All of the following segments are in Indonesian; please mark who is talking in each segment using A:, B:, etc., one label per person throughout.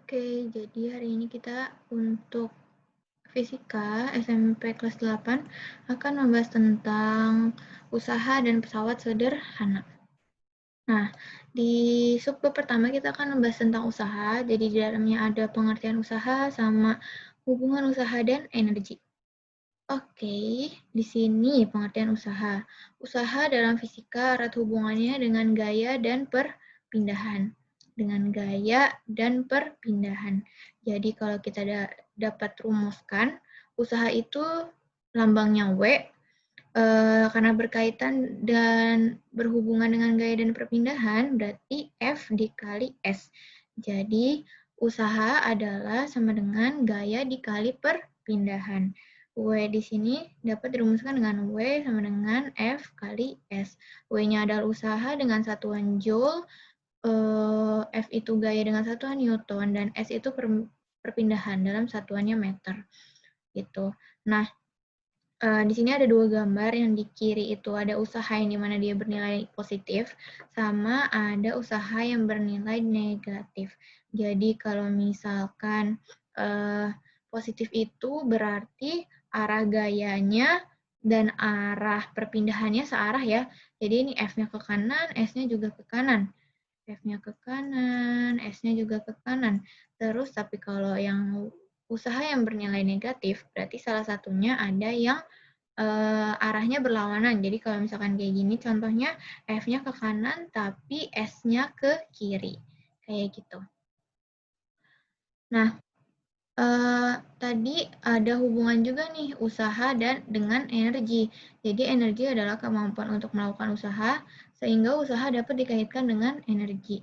A: Oke, jadi hari ini kita untuk fisika SMP kelas 8 akan membahas tentang usaha dan pesawat sederhana. Nah, di subbab pertama kita akan membahas tentang usaha, jadi di dalamnya ada pengertian usaha sama hubungan usaha dan energi. Oke, di sini pengertian usaha. Usaha dalam fisika erat hubungannya dengan gaya dan perpindahan. Dengan gaya dan perpindahan. Jadi kalau kita dapat rumuskan, usaha itu lambangnya W, karena berkaitan dan berhubungan dengan gaya dan perpindahan, berarti F dikali S. Jadi, usaha adalah sama dengan gaya dikali perpindahan. W di sini dapat dirumuskan dengan W sama dengan F kali S. W-nya adalah usaha dengan satuan Joule, F itu gaya dengan satuan Newton, dan S itu perpindahan dalam satuannya meter. Gitu. Nah, di sini ada dua gambar, yang di kiri itu ada usaha yang dimana dia bernilai positif, sama ada usaha yang bernilai negatif. Jadi kalau misalkan positif itu berarti arah gayanya dan arah perpindahannya searah ya. Jadi ini F-nya ke kanan, S-nya juga ke kanan. F-nya ke kanan, S-nya juga ke kanan. Terus tapi kalau yang usaha yang bernilai negatif, berarti salah satunya ada yang arahnya berlawanan. Jadi kalau misalkan kayak gini, contohnya F-nya ke kanan, tapi S-nya ke kiri. Kayak gitu. Nah, tadi ada hubungan juga nih, usaha dan dengan energi. Jadi energi adalah kemampuan untuk melakukan usaha, sehingga usaha dapat dikaitkan dengan energi.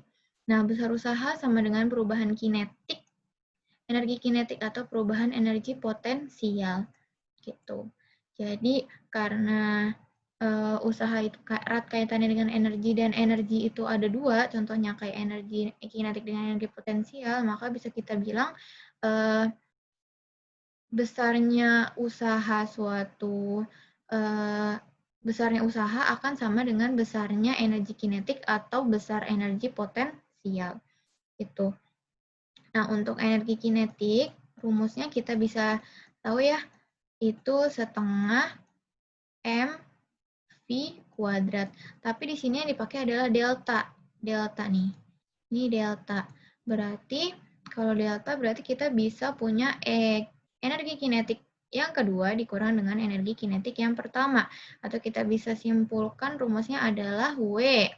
A: Nah, besar usaha sama dengan perubahan kinetik, energi kinetik atau perubahan energi potensial. Gitu. Jadi karena usaha itu erat kaitannya dengan energi dan energi itu ada dua, contohnya kayak energi kinetik dengan energi potensial, maka bisa kita bilang besarnya usaha suatu besarnya usaha akan sama dengan besarnya energi kinetik atau besar energi potensial. Itu. Nah, untuk energi kinetik, rumusnya kita bisa tahu ya, itu setengah M V kuadrat. Tapi di sini yang dipakai adalah delta. Delta nih. Ini delta. Berarti kalau delta berarti kita bisa punya energi kinetik yang kedua dikurang dengan energi kinetik yang pertama. Atau kita bisa simpulkan rumusnya adalah W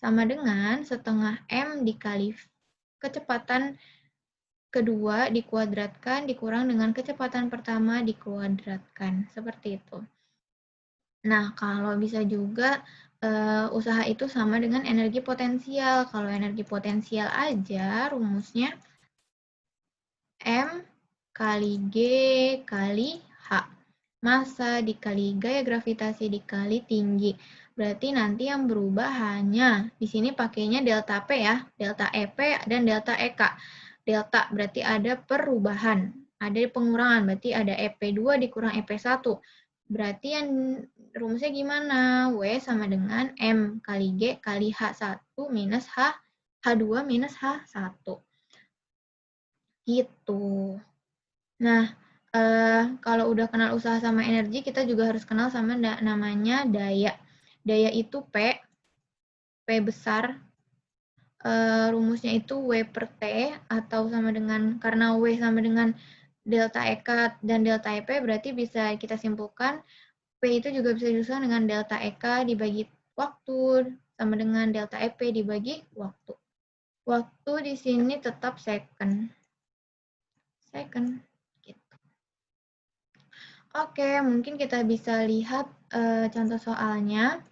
A: sama dengan setengah M dikali kecepatan kedua dikuadratkan dikurang dengan kecepatan pertama dikuadratkan. Seperti itu. Nah, kalau bisa juga usaha itu sama dengan energi potensial. Kalau energi potensial aja rumusnya M kali G kali H. Massa dikali gaya gravitasi dikali tinggi. Berarti nanti yang berubah hanya, di sini pakainya delta P ya, delta EP dan delta EK. Delta berarti ada perubahan, ada pengurangan, berarti ada EP2 dikurang EP1. Berarti yang rumusnya gimana? W sama dengan M kali G kali H1 minus H2 minus H1. Gitu. Nah, kalau udah kenal usaha sama energi, kita juga harus kenal sama namanya daya. Daya itu P besar, rumusnya itu W per T, atau sama dengan, karena W sama dengan delta EK dan delta EP, berarti bisa kita simpulkan, P itu juga bisa dituliskan dengan delta EK dibagi waktu, sama dengan delta EP dibagi waktu. Waktu di sini tetap second. Gitu. Oke, mungkin kita bisa lihat contoh soalnya.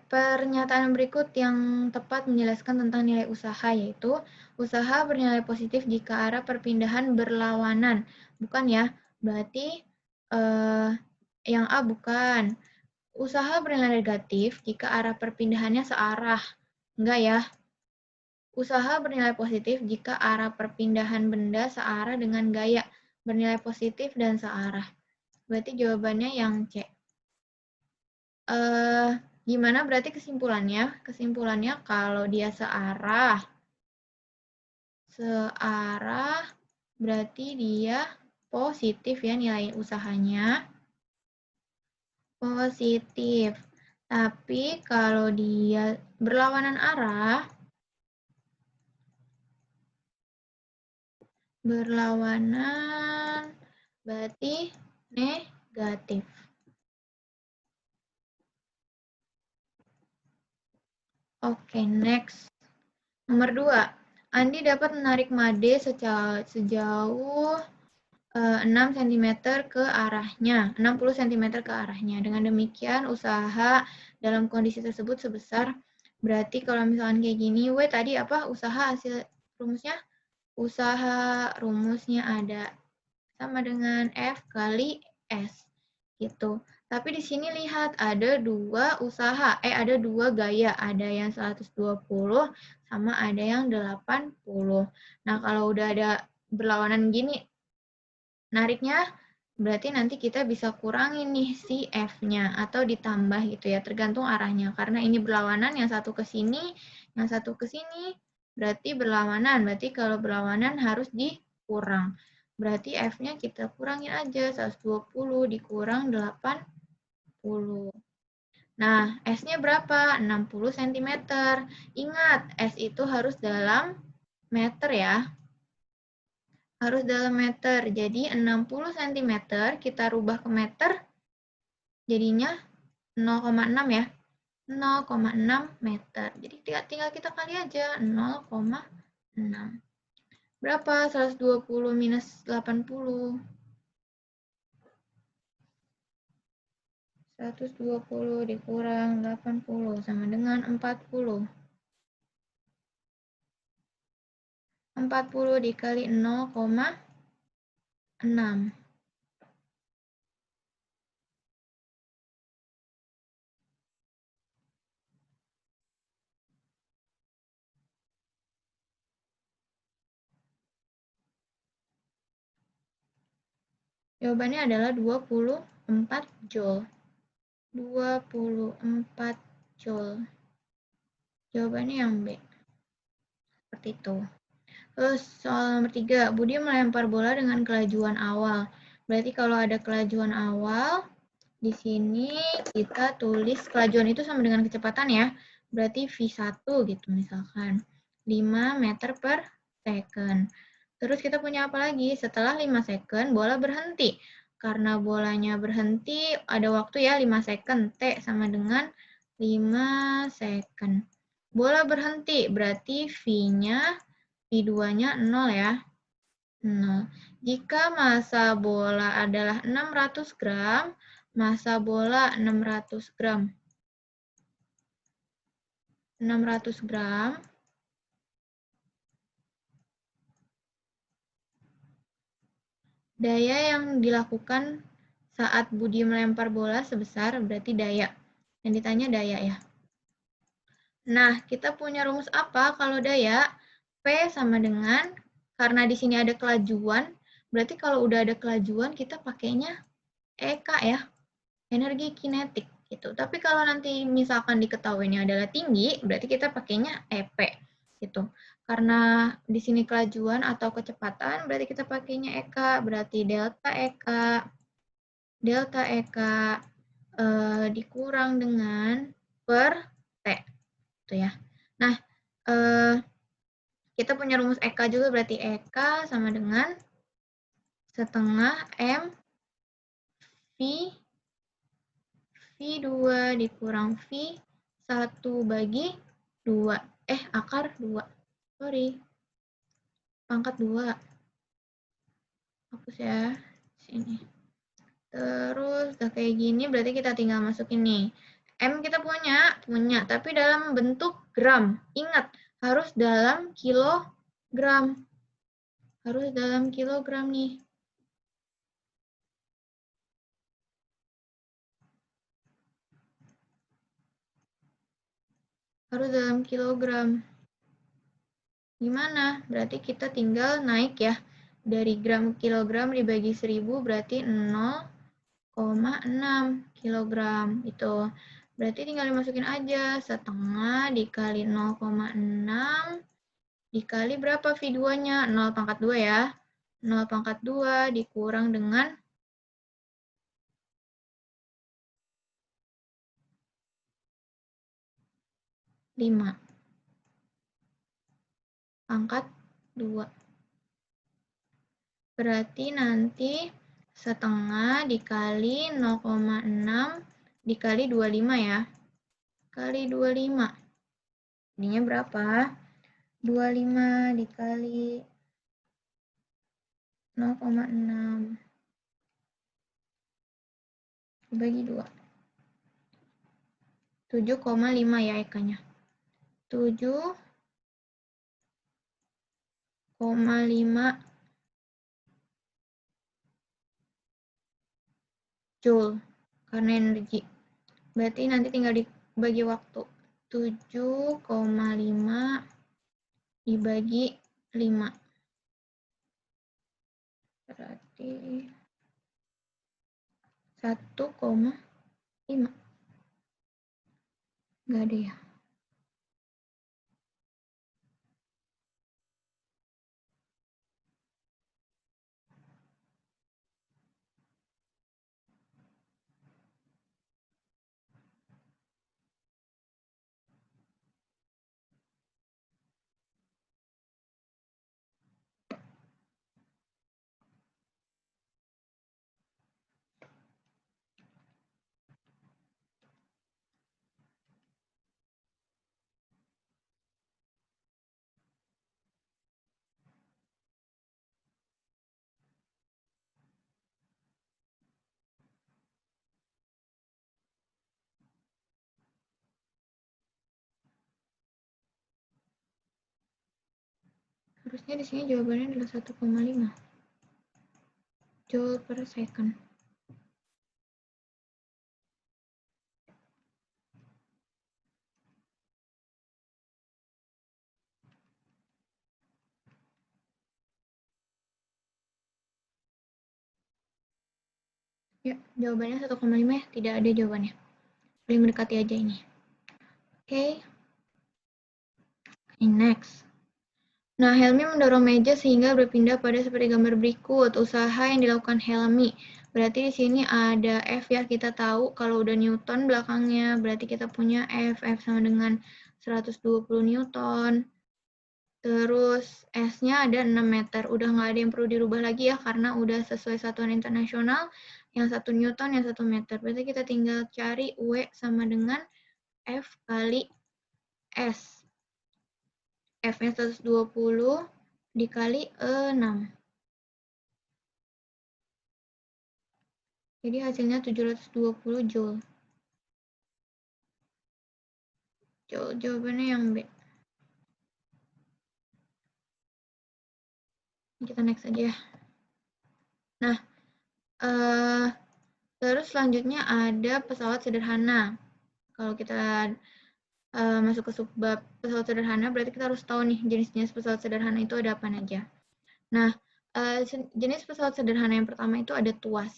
A: Pernyataan berikut yang tepat menjelaskan tentang nilai usaha, yaitu usaha bernilai positif jika arah perpindahan berlawanan. Bukan ya, berarti yang A bukan. Usaha bernilai negatif jika arah perpindahannya searah. Enggak ya. Usaha bernilai positif jika arah perpindahan benda searah dengan gaya bernilai positif dan searah. Berarti jawabannya yang C. Gimana berarti kesimpulannya? Kesimpulannya kalau dia searah berarti dia positif ya nilai usahanya. Positif. Tapi kalau dia berlawanan arah, berti negatif. Oke, next. Nomor 2. Andi dapat menarik Made sejauh 6 cm ke arahnya, 60 cm ke arahnya. Dengan demikian, usaha dalam kondisi tersebut sebesar, berarti kalau misalkan kayak gini, tadi apa? Usaha hasil rumusnya? Usaha rumusnya ada sama dengan F kali S. Gitu. Tapi di sini lihat ada dua usaha, ada dua gaya, ada yang 120 sama ada yang 80. Nah, kalau udah ada berlawanan gini, nariknya berarti nanti kita bisa kurangin nih si F-nya atau ditambah gitu ya, tergantung arahnya. Karena ini berlawanan, yang satu ke sini, yang satu ke sini, berarti berlawanan. Berarti kalau berlawanan harus dikurang. Berarti F-nya kita kurangin aja, 120 dikurang 80. Nah, S-nya berapa? 60 cm. Ingat, S itu harus dalam meter ya. Harus dalam meter. Jadi 60 cm kita rubah ke meter, jadinya 0,6 ya. 0,6 meter. Jadi tinggal kita kali aja 0,6. Berapa? 120 minus 80. 120 dikurang 80 sama dengan 40. 40 dikali 0,6. Jawabannya adalah 24 Joule. 24 Joule. Jawabannya yang B. Seperti itu. Terus soal nomor 3, Budi melempar bola dengan kelajuan awal. Berarti kalau ada kelajuan awal, di sini kita tulis kelajuan itu sama dengan kecepatan ya. Berarti V1 gitu misalkan. 5 meter per second. Terus kita punya apa lagi? Setelah 5 second, bola berhenti. Karena bolanya berhenti, ada waktu ya 5 second. T sama dengan 5 second. Bola berhenti, berarti V-nya, V2-nya 0 ya. 0. Jika massa bola adalah 600 gram, massa bola 600 gram. 600 gram. Daya yang dilakukan saat Budi melempar bola sebesar, berarti daya. Yang ditanya daya ya. Nah, kita punya rumus apa kalau daya? P sama dengan, karena di sini ada kelajuan, berarti kalau udah ada kelajuan kita pakainya EK ya, energi kinetik gitu. Tapi kalau nanti misalkan diketahuinya adalah tinggi, berarti kita pakainya EP gitu. Karena di sini kelajuan atau kecepatan, berarti kita pakainya EK, berarti delta EK dikurang dengan per T gitu ya. Nah, kita punya rumus EK juga, berarti EK sama dengan setengah M V2 dikurang V1 bagi 2. Akar 2. Sorry. Pangkat 2. Hapus ya. Sini. Terus udah kayak gini, berarti kita tinggal masukin nih. M kita punya. Tapi dalam bentuk gram. Ingat, harus dalam kilogram. Harus dalam kilogram nih. Harus dalam kilogram. Gimana? Berarti kita tinggal naik ya. Dari gram ke kilogram dibagi 1000 berarti 0,6 kilogram. Itu. Berarti tinggal dimasukin aja. Setengah dikali 0,6 dikali berapa V2-nya? 0 pangkat 2 ya. 0 pangkat 2 dikurang dengan 5 pangkat 2. Berarti nanti setengah dikali 0,6 dikali 25 ya. Kali 25. Jadinya berapa? 25 dikali 0,6 dibagi 2. 7,5 ya ekanya. 7,5 Joule karena energi. Berarti nanti tinggal dibagi waktu. 7,5 dibagi 5. Berarti 1,5. Nggak ada ya. Harusnya di sini jawabannya adalah 1,5 Joule per second. Ya, jawabannya 1,5 ya. Tidak ada jawabannya. Paling mendekati aja ini. Oke. Next. Nah, Helmi mendorong meja sehingga berpindah pada seperti gambar berikut. Usaha yang dilakukan Helmi. Berarti di sini ada F ya, kita tahu kalau udah Newton belakangnya, berarti kita punya F sama dengan 120 Newton. Terus S-nya ada 6 meter. Udah nggak ada yang perlu dirubah lagi ya, karena udah sesuai satuan internasional. Yang 1 Newton, yang 1 meter. Berarti kita tinggal cari W sama dengan F kali S. F-nya 120 dikali 6. Jadi hasilnya 720 Joule. Jawabannya yang B. Kita next aja ya. Nah, terus selanjutnya ada pesawat sederhana. Kalau kita masuk ke subbab pesawat sederhana, berarti kita harus tahu nih jenis-jenis pesawat sederhana itu ada apa aja. Nah, jenis pesawat sederhana yang pertama itu ada tuas.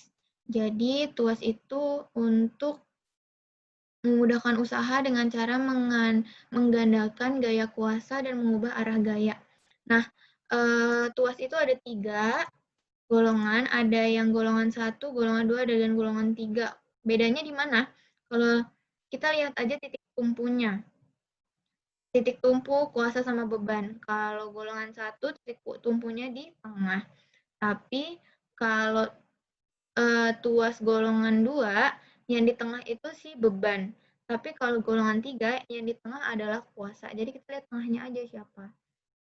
A: Jadi tuas itu untuk memudahkan usaha dengan cara menggandakan gaya kuasa dan mengubah arah gaya. Nah, tuas itu ada 3 golongan, ada yang golongan 1, golongan 2, dan golongan 3. Bedanya di mana? Kalau kita lihat aja titik tumpunya. Titik tumpu, kuasa, sama beban. Kalau golongan 1, titik tumpunya di tengah. Tapi kalau tuas golongan 2, yang di tengah itu sih beban. Tapi kalau golongan 3, yang di tengah adalah kuasa. Jadi kita lihat tengahnya aja siapa.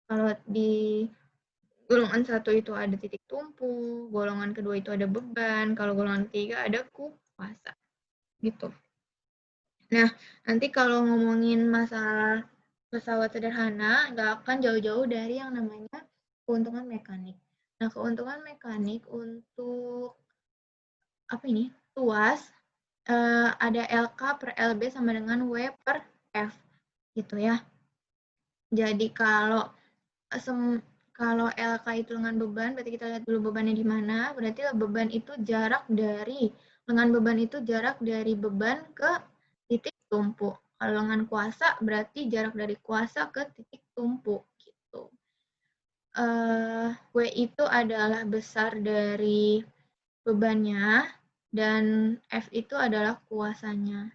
A: Kalau di golongan 1 itu ada titik tumpu, golongan kedua itu ada beban, kalau golongan ketiga ada kuasa. Gitu. Nah, nanti kalau ngomongin masalah pesawat sederhana, nggak akan jauh-jauh dari yang namanya keuntungan mekanik. Nah, keuntungan mekanik untuk apa ini? Tuas ada LK per LB sama dengan W per F gitu ya. Jadi kalau LK itu lengan beban, berarti kita lihat dulu bebannya di mana. Berarti beban itu jarak dari lengan beban itu jarak dari beban ke titik tumpu. Kalau lengan kuasa berarti jarak dari kuasa ke titik tumpu gitu. W itu adalah besar dari bebannya dan F itu adalah kuasanya.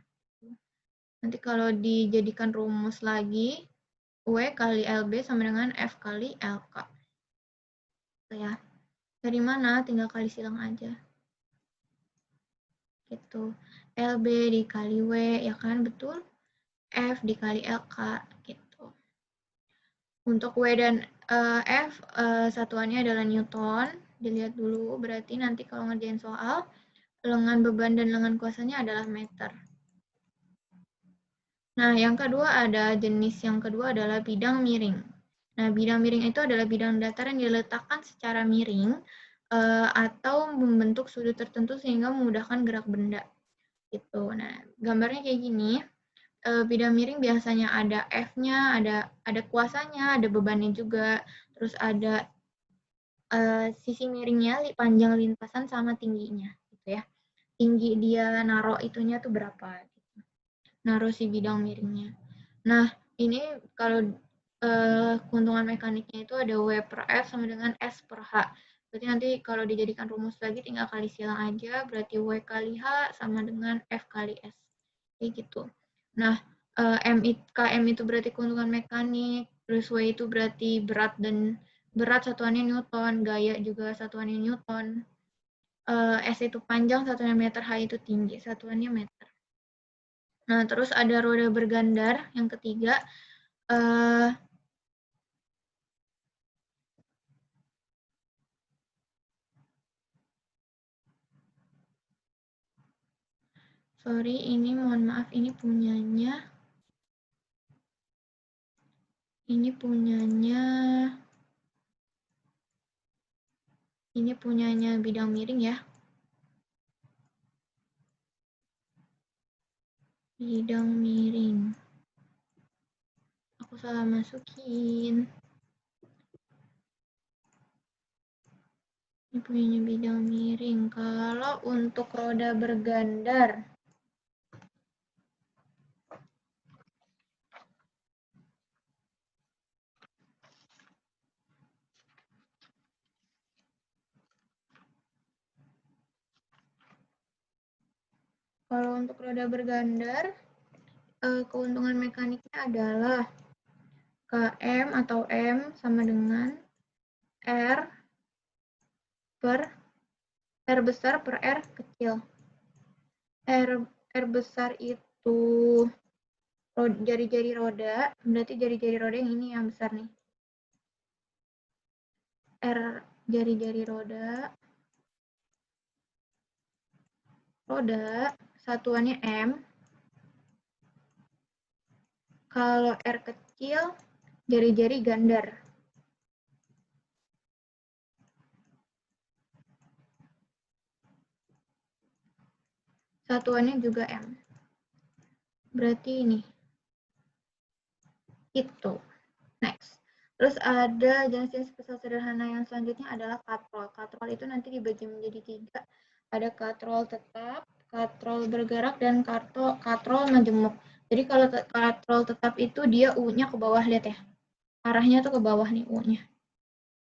A: Nanti kalau dijadikan rumus lagi, W kali LB sama dengan F kali LK. Ya. Dari mana? Tinggal kali silang aja. Gitu. LB dikali W, ya kan? Betul? F dikali LK, gitu. Untuk W dan F, satuannya adalah Newton. Dilihat dulu, berarti nanti kalau ngerjain soal, lengan beban dan lengan kuasanya adalah meter. Nah, yang kedua jenis yang kedua adalah bidang miring. Nah, bidang miring itu adalah bidang datar yang diletakkan secara miring atau membentuk sudut tertentu sehingga memudahkan gerak benda. Gitu. Nah, gambarnya kayak gini. Bidang miring biasanya ada F-nya, ada kuasanya, ada bebannya juga, terus ada sisi miringnya, panjang lintasan sama tingginya, gitu ya. Tinggi dia naruh itunya tuh berapa? Gitu. Naruh si bidang miringnya. Nah, ini kalau keuntungan mekaniknya itu ada W per F sama dengan S per H. Berarti nanti kalau dijadikan rumus lagi tinggal kali silang aja, berarti W kali H sama dengan F kali S. Kayak gitu. Nah, KM itu berarti keuntungan mekanik, terus W itu berarti berat satuannya Newton, gaya juga satuannya Newton. S itu panjang satuannya meter, H itu tinggi satuannya meter. Nah, terus ada roda bergandar yang ketiga. Sorry, ini mohon maaf, ini punyanya bidang miring ya. Bidang miring. Aku salah masukin. Ini punyanya bidang miring. Kalau untuk roda bergandar, keuntungan mekaniknya adalah Km atau M sama dengan R per R besar per R kecil. R besar itu jari-jari roda, berarti jari-jari roda yang ini yang besar nih. R jari-jari roda, satuannya M. Kalau R kecil, jari-jari gandar. Satuannya juga M. Berarti ini. Itu. Next. Terus ada jenis-jenis pesawat sederhana yang selanjutnya adalah katrol. Katrol itu nanti dibagi menjadi 3. Ada katrol tetap, katrol bergerak, dan katrol majemuk. Jadi kalau katrol tetap itu dia U-nya ke bawah, lihat ya. Arahnya tuh ke bawah nih U-nya.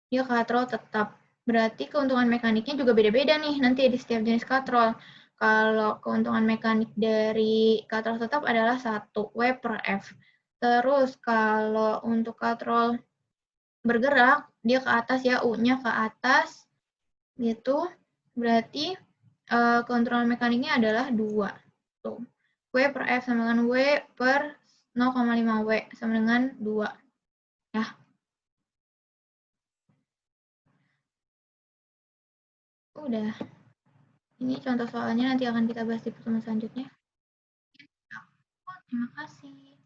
A: Dia katrol tetap. Berarti keuntungan mekaniknya juga beda-beda nih nanti di setiap jenis katrol. Kalau keuntungan mekanik dari katrol tetap adalah 1 W per F. Terus kalau untuk katrol bergerak, dia ke atas ya, U-nya ke atas, gitu. Berarti keuntungan mekaniknya adalah 2. Tuh. W per F sama dengan W per 0,5 W sama dengan 2. Ya. Udah. Ini contoh soalnya nanti akan kita bahas di pertemuan selanjutnya. Terima kasih.